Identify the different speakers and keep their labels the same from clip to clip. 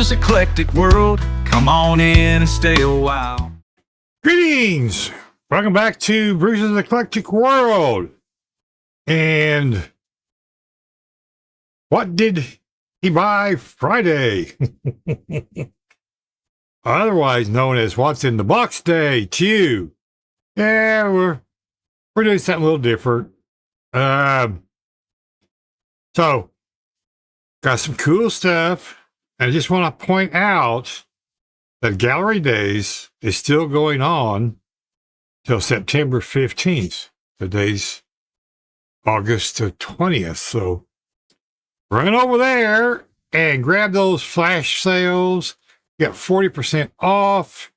Speaker 1: Bruce's eclectic world. Come on in and stay a while.
Speaker 2: Greetings! Welcome back to Bruce's Eclectic World. And what did he buy Friday? Otherwise known as What's in the Box Day, too. Yeah, we're doing something a little different. So, got some cool stuff. And I just want to point out that Gaahleri Days is still going on till September 15th. Today's August the 20th. So run over there and grab those flash sales. You got 40% off.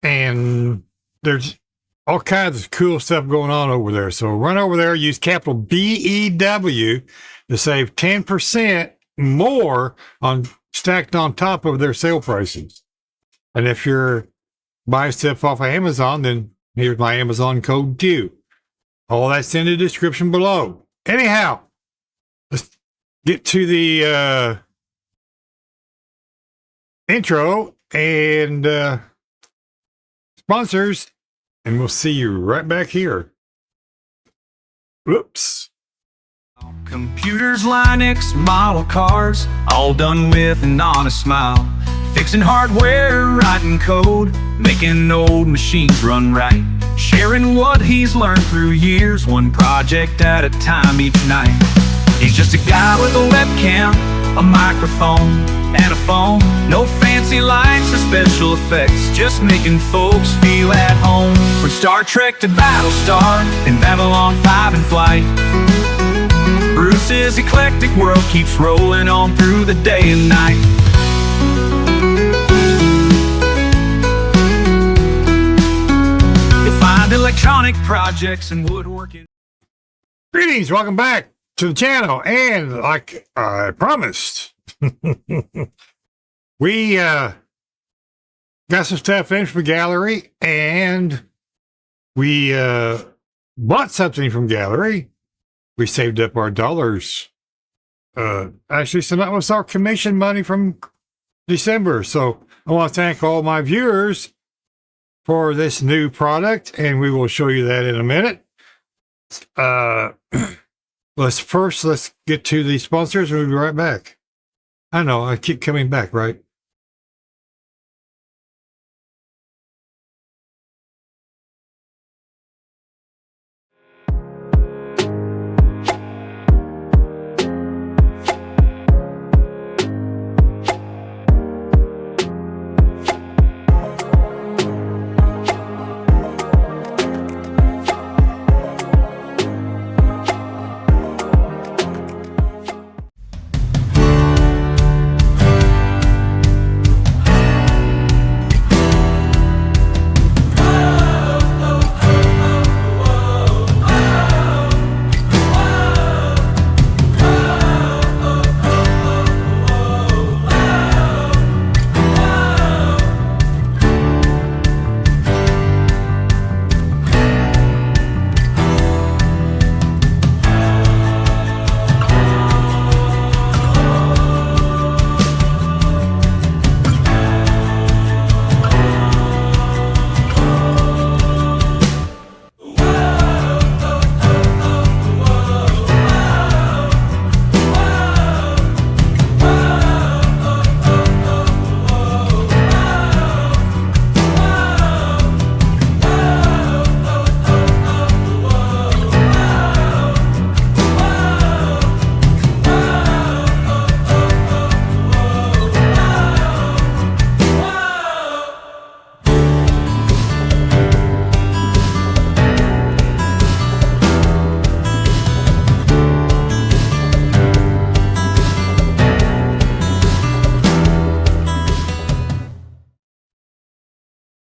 Speaker 2: And there's all kinds of cool stuff going on over there. So run over there, use capital BEW to save 10% more on stacked on top of their sale prices. And if you're buying stuff off of Amazon, then here's my Amazon code too. All that's in the description below. Anyhow, let's get to the intro and sponsors, and we'll see you right back here. Whoops.
Speaker 1: Computers, Linux, model cars, all done with an honest smile. Fixing hardware, writing code, making old machines run right. Sharing what he's learned through years, one project at a time each night. He's just a guy with a webcam, a microphone, and a phone. No fancy lights or special effects, just making folks feel at home. From Star Trek to Battlestar and Babylon 5 in flight, Bruce's eclectic world keeps rolling on through the day and night. You'll find electronic projects and woodworking.
Speaker 2: Greetings, welcome back to the channel. And like I promised, we got some stuff in from Gaahleri, and we bought something from Gaahleri. We saved up our dollars. Actually, some that was our commission money from December. So I want to thank all my viewers for this new product, and we will show you that in a minute. Let's get to the sponsors, and we'll be right back. I know, I keep coming back, right?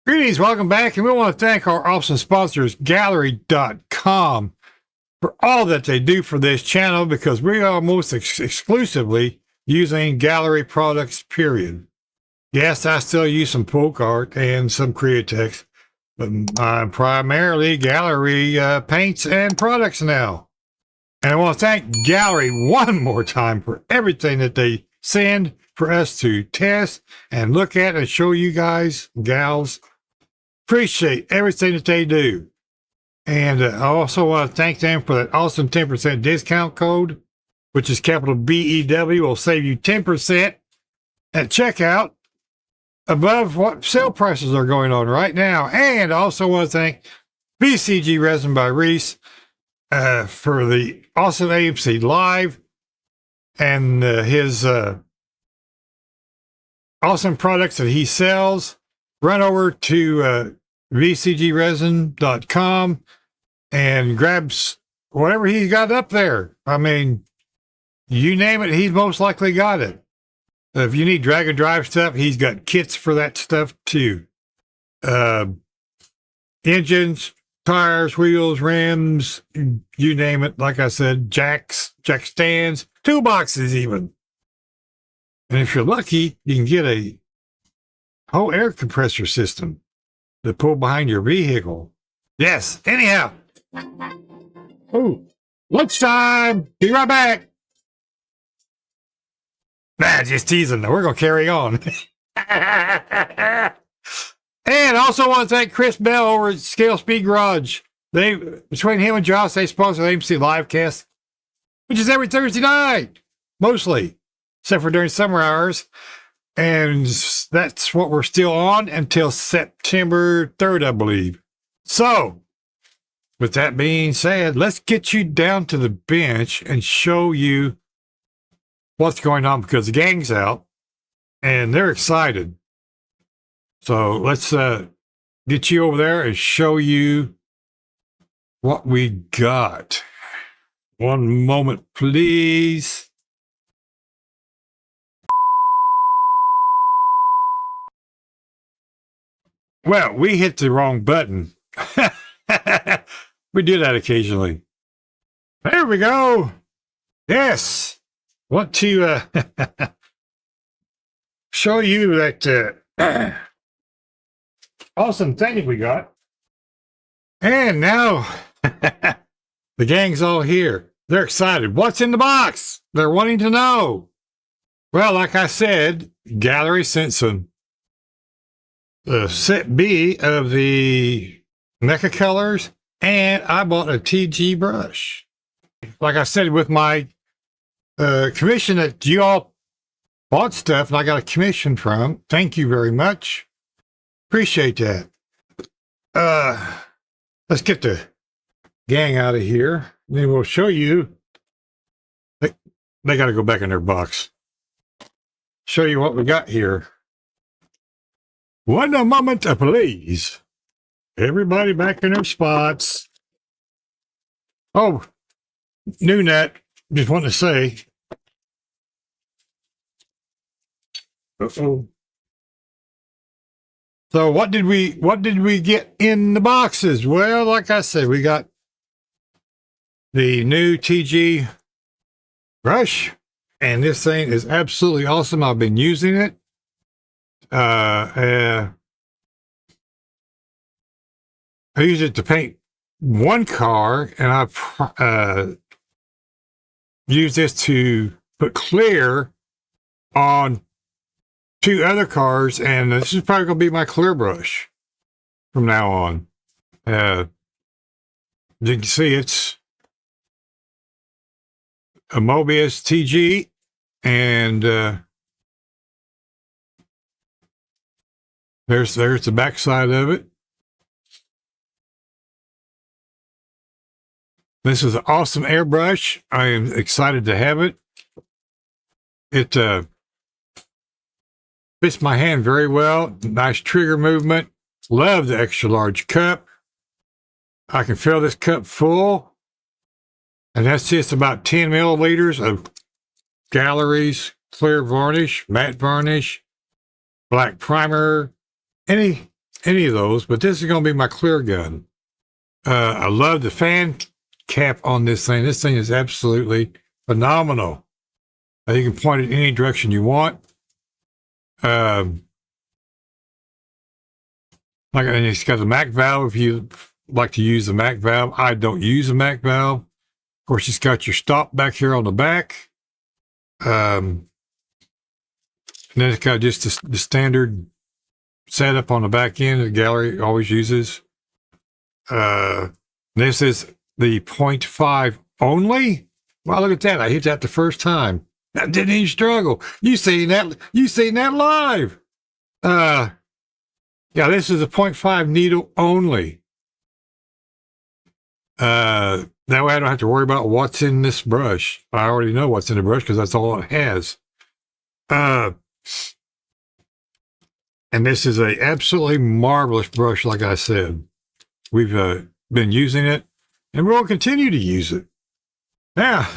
Speaker 2: Greetings, welcome back, and we want to thank our awesome sponsors, Gaahleri.com, for all that they do for this channel, because we are most exclusively using Gaahleri products, period. Yes, I still use some folk art and some Createx, but I'm primarily Gaahleri paints and products now. And I want to thank Gaahleri one more time for everything that they send for us to test and look at and show you guys, gals. Appreciate everything that they do. And I also want to thank them for that awesome 10% discount code, which is capital BEW. Will save you 10% at checkout above what sale prices are going on right now. And I also want to thank BCG Resin by Reese for the awesome AMC Live and his awesome products that he sells. Run over to vcgresin.com and grabs whatever he's got up there. I mean, you name it, he's most likely got it. If you need drag and drive stuff, he's got kits for that stuff too. Engines, tires, wheels, rims, you name it. Like I said, jacks, jack stands, toolboxes even. And if you're lucky, you can get a whole air compressor system to pull behind your vehicle. Yes, anyhow. Oh, lunchtime. Be right back. Nah, just teasing. We're going to carry on. And also want to thank Chris Bell over at Scale Speed Garage. Between him and Josh, they sponsor the AMC Livecast, which is every Thursday night, mostly, except for during summer hours. And that's what we're still on until September 3rd, I believe. So, with that being said, let's get you down to the bench and show you what's going on, because the gang's out and they're excited. So let's get you over there and show you what we got. One moment, please. Well, we hit the wrong button. We do that occasionally. There we go. Yes. Want to show you that awesome thing we got. And now the gang's all here. They're excited. What's in the box? They're wanting to know. Well, like I said, Gaahleri sent some set B of the mecha colors, and I bought a TG brush. Like I said, with my commission that you all bought stuff and I got a commission from. Thank you very much. Appreciate that. Let's get the gang out of here. Then we'll show you. They got to go back in their box. Show you what we got here. One moment, please. Everybody back in their spots. Oh, new net. Just want to say. Uh-oh. So what did we get in the boxes? Well, like I said, we got the new TG brush, and this thing is absolutely awesome. I've been using it. I used it to paint one car, and I used this to put clear on two other cars, and this is probably going to be my clear brush from now on. As you can see, it's a Mobius-TG, and there's the back side of it. This is an awesome airbrush. I am excited to have it. It fits my hand very well. Nice trigger movement. Love the extra large cup. I can fill this cup full. And that's just about 10 milliliters of Gaahleri clear varnish, matte varnish, black primer, any of those. But this is going to be my clear gun. I love the fan cap on this thing. This thing is absolutely phenomenal. You can point it any direction you want. And it's got the Mac valve if you like to use the Mac valve. I don't use the Mac valve. Of course, it's got your stop back here on the back. And then it's got just the standard setup on the back end that Gaahleri always uses. This is the 0.5 only. Wow, look at that. I hit that the first time. I didn't even struggle. You seen that live. Yeah, this is a 0.5 needle only. That way I don't have to worry about what's in this brush. I already know what's in the brush because that's all it has. And this is a absolutely marvelous brush, like I said. We've been using it, and we'll continue to use it. Now,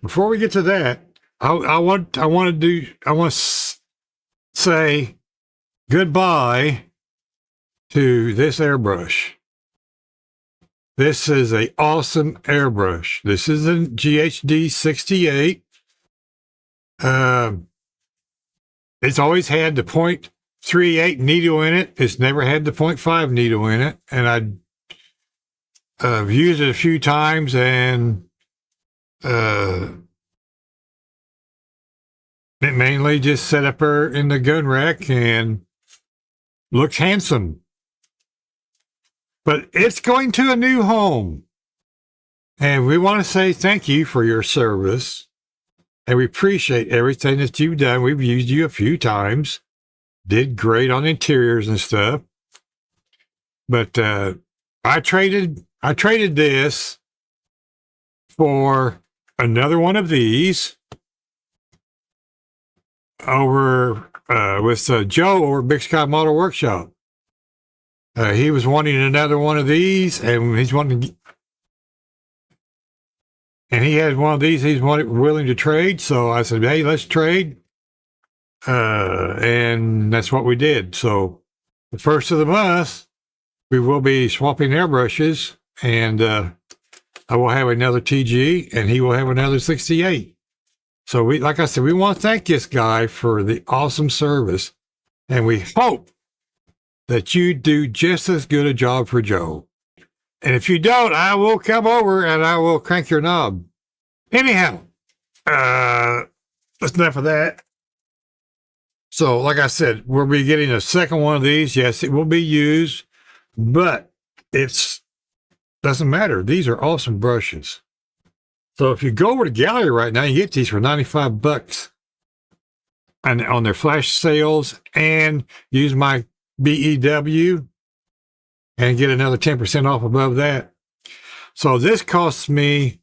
Speaker 2: before we get to that, I want to say goodbye to this airbrush. This is an awesome airbrush. This is a GHD 68. It's always had the 0.38 needle in it. It's never had the 0.5 needle in it. And I've used it a few times, and it mainly just set up her in the gun rack and looks handsome. But it's going to a new home. And we want to say thank you for your service. And we appreciate everything that you've done. We've used you a few times. Did great on interiors and stuff. But I traded this for another one of these over with Joe over at Big Sky Model Workshop. He was wanting another one of these, and he's wanting, and he had one of these he's willing to trade. So I said, hey, let's trade. And that's what we did. So the first of the month, we will be swapping airbrushes, and I will have another TG, and he will have another 68. So we, like I said, we want to thank this guy for the awesome service, and we hope that you do just as good a job for Joe. And if you don't, I will come over and I will crank your knob. Anyhow, that's enough of that. So, like I said, we'll be getting a second one of these. Yes, it will be used, but it's doesn't matter. These are awesome brushes. So if you go over to Gaahleri right now, you get these for $95 and on their flash sales, and use my BEW and get another 10% off above that. So this costs me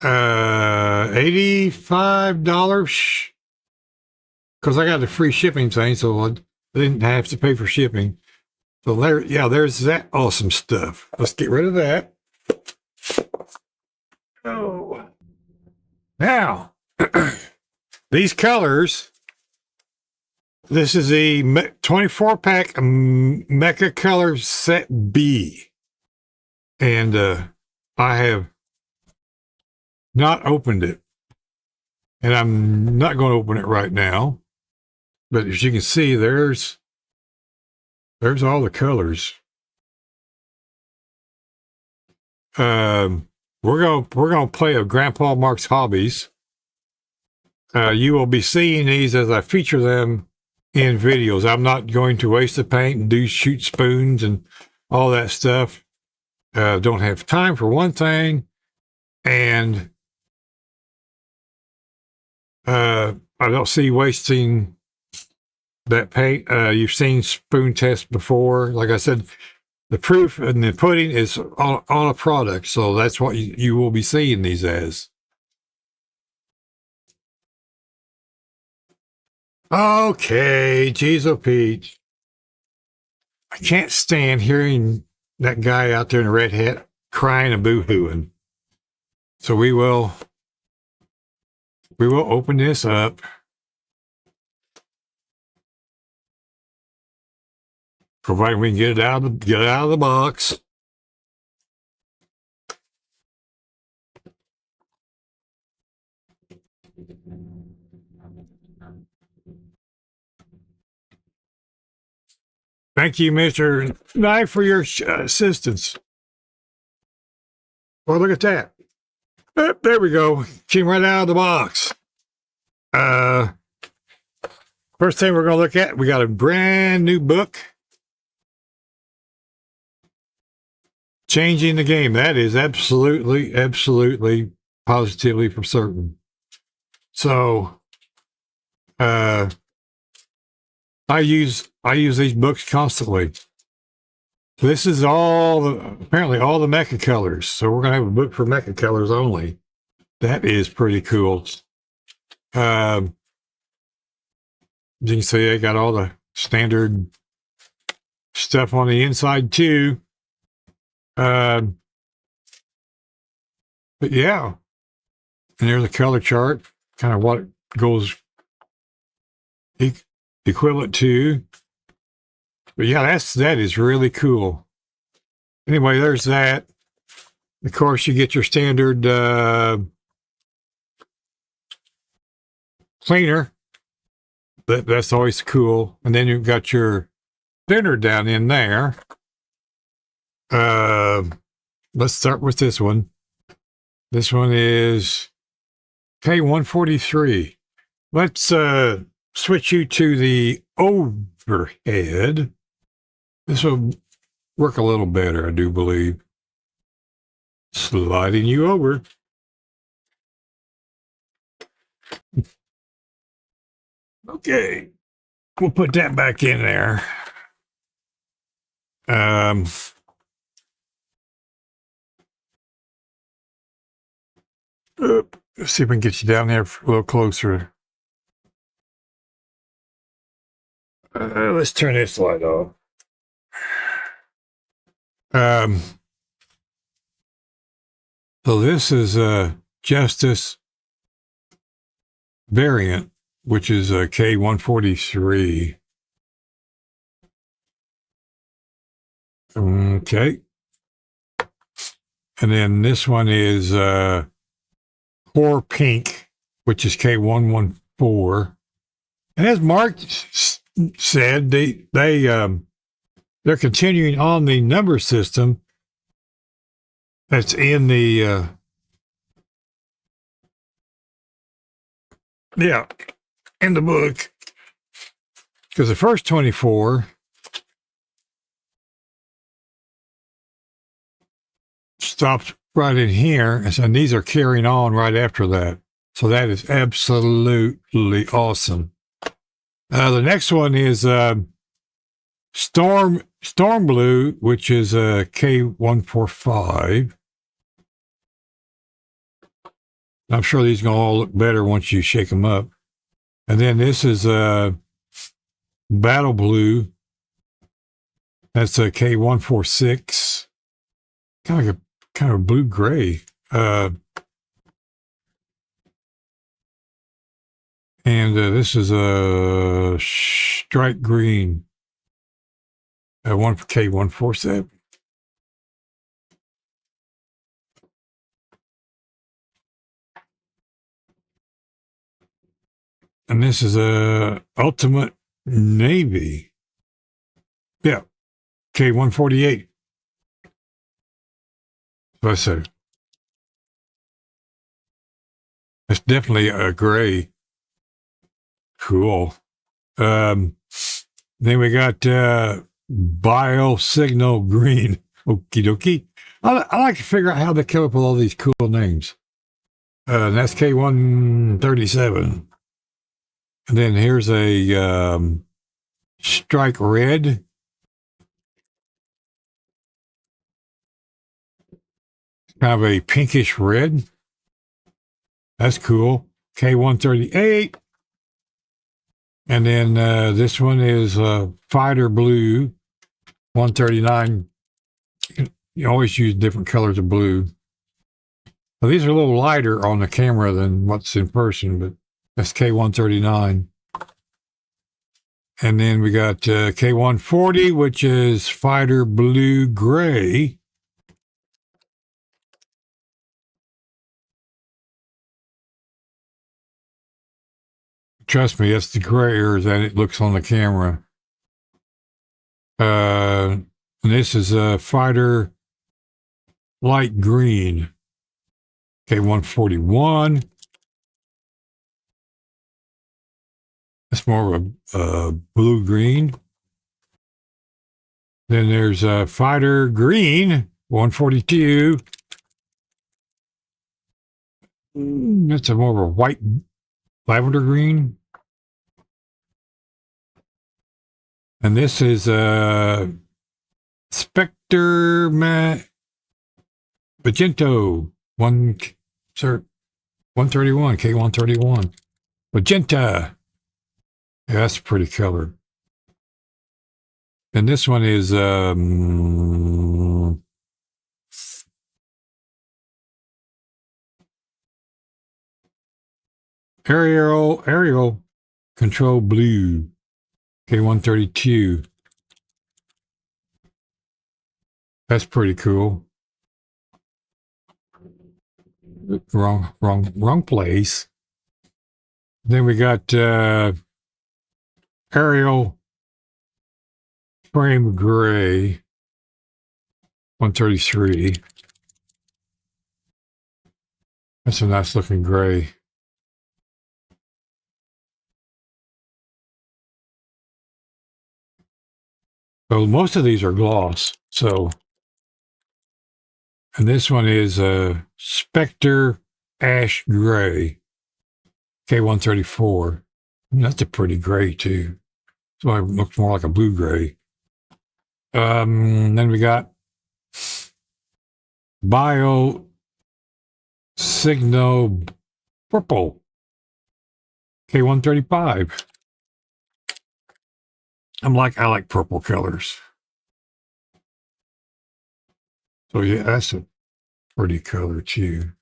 Speaker 2: $85 because I got the free shipping thing, so I didn't have to pay for shipping. So there, yeah, there's that awesome stuff. Let's get rid of that. Oh, now these colors. This is the 24-pack Mecha Color Set B. And I have not opened it. And I'm not going to open it right now. But as you can see, there's all the colors. We're gonna play a Grandpa Mark's Hobbies. You will be seeing these as I feature them in videos. I'm not going to waste the paint and shoot spoons and all that stuff. Don't have time for one thing, and I don't see wasting that paint. You've seen spoon tests before. Like I said, the proof and the pudding is on a product, so that's what you will be seeing these as. Okay, geez, oh Pete. I can't stand hearing that guy out there in the red hat crying and boo-hooing. So we will open this up. Provided we can get it out of the box. Thank you, Mr. Knife, for your assistance. Well, look at that. Oh, there we go. Came right out of the box. First thing we're going to look at, we got a brand new book. Changing the game. That is absolutely, positively for certain. So, I use these books constantly. This is apparently all the mecha colors. So we're going to have a book for mecha colors only. That is pretty cool. As you can see, I got all the standard stuff on the inside too. But yeah, and there's a color chart, kind of what it goes equivalent to. But yeah, that is really cool. Anyway, there's that. Of course, you get your standard cleaner. That's always cool. And then you've got your thinner down in there. Let's start with this one. This one is K143. Let's switch you to the overhead. This will work a little better, I do believe. Sliding you over. Okay, we'll put that back in there. Let's see if we can get you down there a little closer. Let's turn this light off. So this is a Justice variant, which is a K143. Okay. And then this one is Core Pink, which is K114. And as Mark said, they're continuing on the number system that's in the in the book, because the first 24 stopped right in here, and these are carrying on right after that. So that is absolutely awesome. The next one is Storm Blue, which is a K145. I'm sure these are going to all look better once you shake them up. And then this is Battle Blue. That's a K146. Kind of blue gray. And this is a Strike Green. One for K147. And this is a Ultimate Navy. Yeah, K148. Let's say it's definitely a gray. Cool. Then we got Biosignal Green. Okie dokie. I like to figure out how they come up with all these cool names. And that's K137. And then here's a Strike Red. Kind of a pinkish red. That's cool. K138. And then this one is Fighter Blue 139. You always use different colors of blue. Well, these are a little lighter on the camera than what's in person, but that's K139. And then we got K140, which is Fighter Blue Gray. Trust me, that's the grayer than it looks on the camera. And this is a Fighter Light Green. K141. That's more of a blue-green. Then there's a Fighter Green, 142. That's a more of a white lavender green. And this is a Spectre Magento 131, K131. Magenta. Yeah, that's a pretty color. And this one is aerial control blue, K132. That's pretty cool. Wrong place. Then we got aerial frame gray, 133. That's a nice looking gray. So most of these are gloss. So, and this one is a Spectre Ash Gray, K134. That's a pretty gray too. So it looks more like a blue gray. Then we got Bio Signo Purple, K135. I like purple colors. So yeah, that's a pretty color too.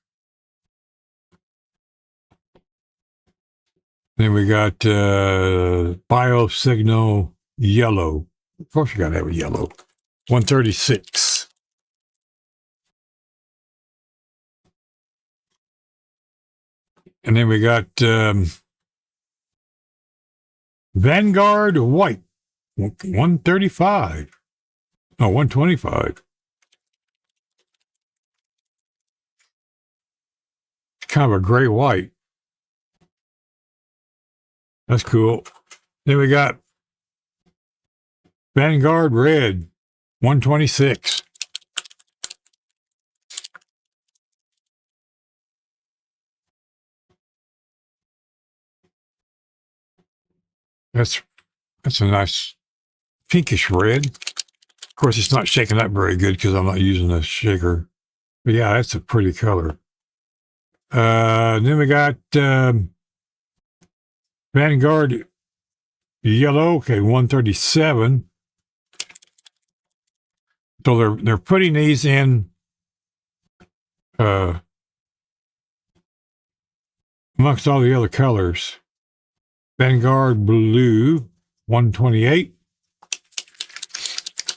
Speaker 2: Then we got Bio Signo Yellow. Of course, you got to have a yellow. 136. And then we got Vanguard White, 135. No, 125. It's kind of a gray white. That's cool. Then we got Vanguard Red, 126. That's a nice pinkish red. Of course, it's not shaking up very good because I'm not using a shaker. But yeah, that's a pretty color. Then we got Vanguard Yellow, okay, 137. So they're putting these in amongst all the other colors. Vanguard Blue, 128.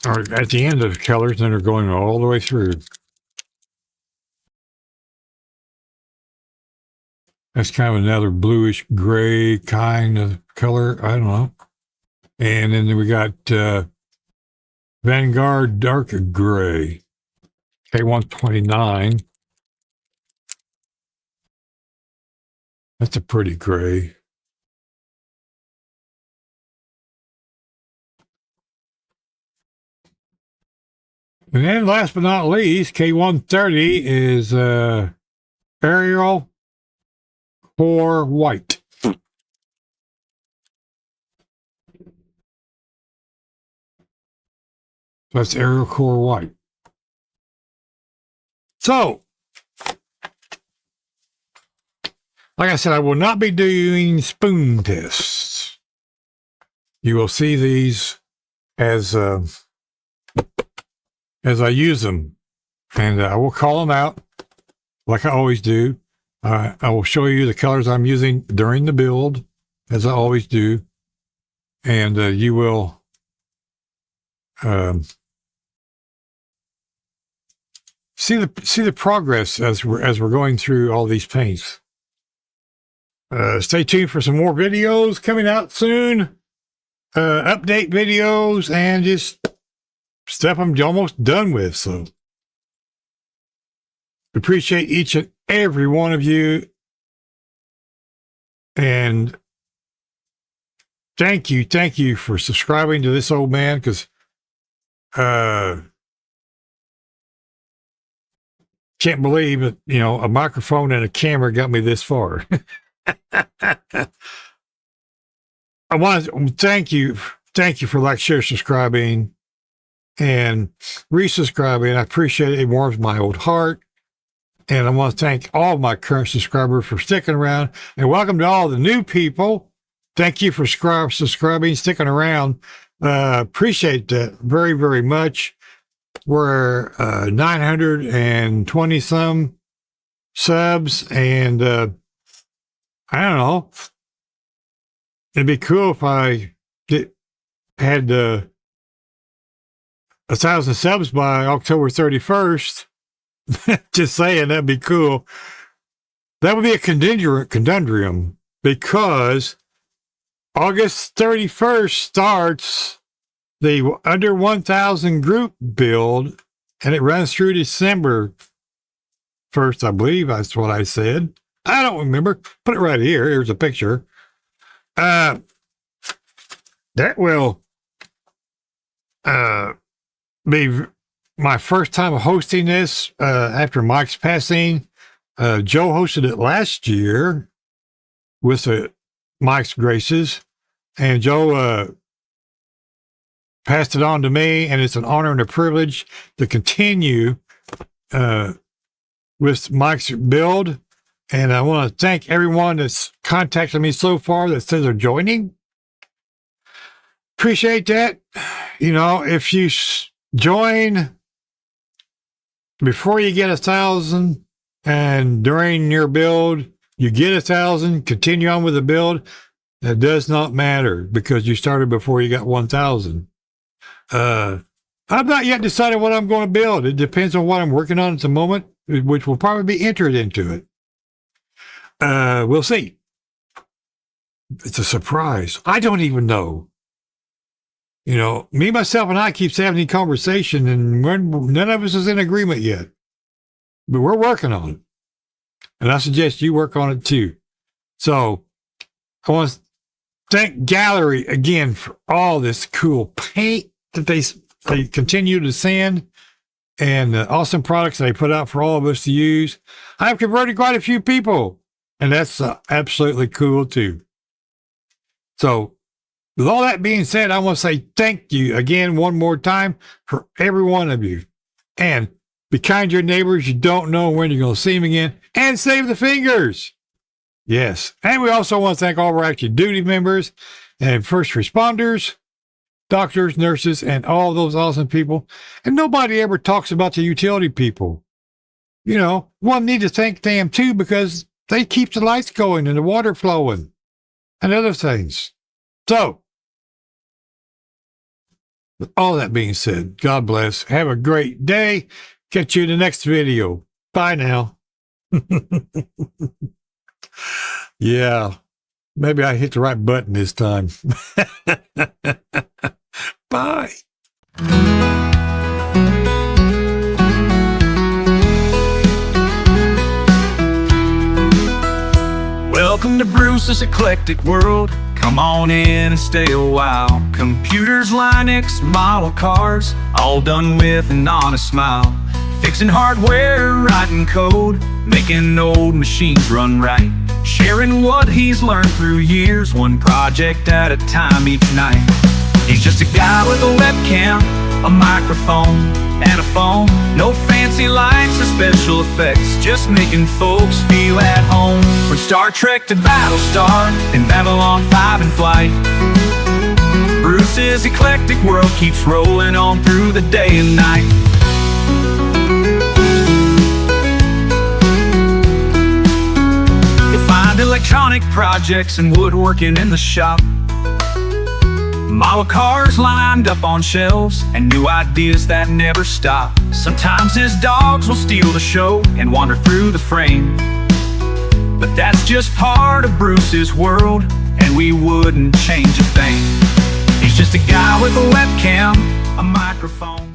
Speaker 2: Or at the end of the colors, then they're going all the way through. That's kind of another bluish gray kind of color. I don't know. And then we got Vanguard Dark Gray, K129. That's a pretty gray. And then last but not least, K130 is Aerial Core White. That's Aerial Core White. So, like I said, I will not be doing spoon tests. You will see these as I use them, and I will call them out like I always do. I will show you the colors I'm using during the build, as I always do, and you will see the progress as we're going through all these paints. Stay tuned for some more videos coming out soon. Update videos and just stuff I'm almost done with. So appreciate each and every one of you. And thank you for subscribing to this old man, because can't believe that, you know, a microphone and a camera got me this far. I want to thank you for like, share, subscribing, and resubscribing. I appreciate it. It warms my old heart. And I want to thank all my current subscribers for sticking around, and welcome to all the new people. Thank you for subscribing, sticking around. Appreciate that very, very much. We're 920 some subs, and I don't know. It'd be cool if I had 1,000 subs by October 31st. Just saying, that'd be cool. That would be a conundrum, because August 31st starts the under 1,000 group build, and it runs through December 1st, I believe. That's what I said. I don't remember. Put it right here. Here's a picture. That will be my first time hosting this after Mike's passing. Joe hosted it last year with Mike's graces, and Joe passed it on to me, and it's an honor and a privilege to continue with Mike's build. And I want to thank everyone that's contacted me so far that says they're joining. Appreciate that. You know, if you join before you get 1,000, and during your build you get 1,000, continue on with the build, that does not matter, because you started before you got 1,000. I've not yet decided what I'm going to build. It depends on what I'm working on at the moment, which will probably be entered into it. We'll see. It's a surprise. I don't even know. You know, me, myself, and I keeps having a conversation, and none of us is in agreement yet. But we're working on it. And I suggest you work on it too. So I want to thank Gaahleri again for all this cool paint that they continue to send, and the awesome products that they put out for all of us to use. I've converted quite a few people, and that's absolutely cool too. So with all that being said, I want to say thank you again one more time for every one of you. And be kind to your neighbors. You don't know when you're going to see them again. And save the fingers. Yes. And we also want to thank all of our active duty members and first responders, doctors, nurses, and all those awesome people. And nobody ever talks about the utility people. You know, one need to thank them too, because they keep the lights going and the water flowing and other things. So, with all that being said, God bless. Have a great day. Catch you in the next video. Bye now. Yeah, maybe I hit the right button this time. Bye.
Speaker 1: Welcome to Bruce's eclectic world. Come on in and stay a while. Computers, Linux, model cars, all done with an honest smile. Fixing hardware, writing code, making old machines run right. Sharing what he's learned through years, one project at a time each night. He's just a guy with a webcam, a microphone, and a phone. No fancy lights or special effects, just making folks feel at home. From Star Trek to Battlestar and Babylon 5 in flight, Bruce's eclectic world keeps rolling on through the day and night. You'll find electronic projects and woodworking in the shop, model cars lined up on shelves, and new ideas that never stop. Sometimes his dogs will steal the show and wander through the frame, but that's just part of Bruce's world, and we wouldn't change a thing. He's just a guy with a webcam, a microphone.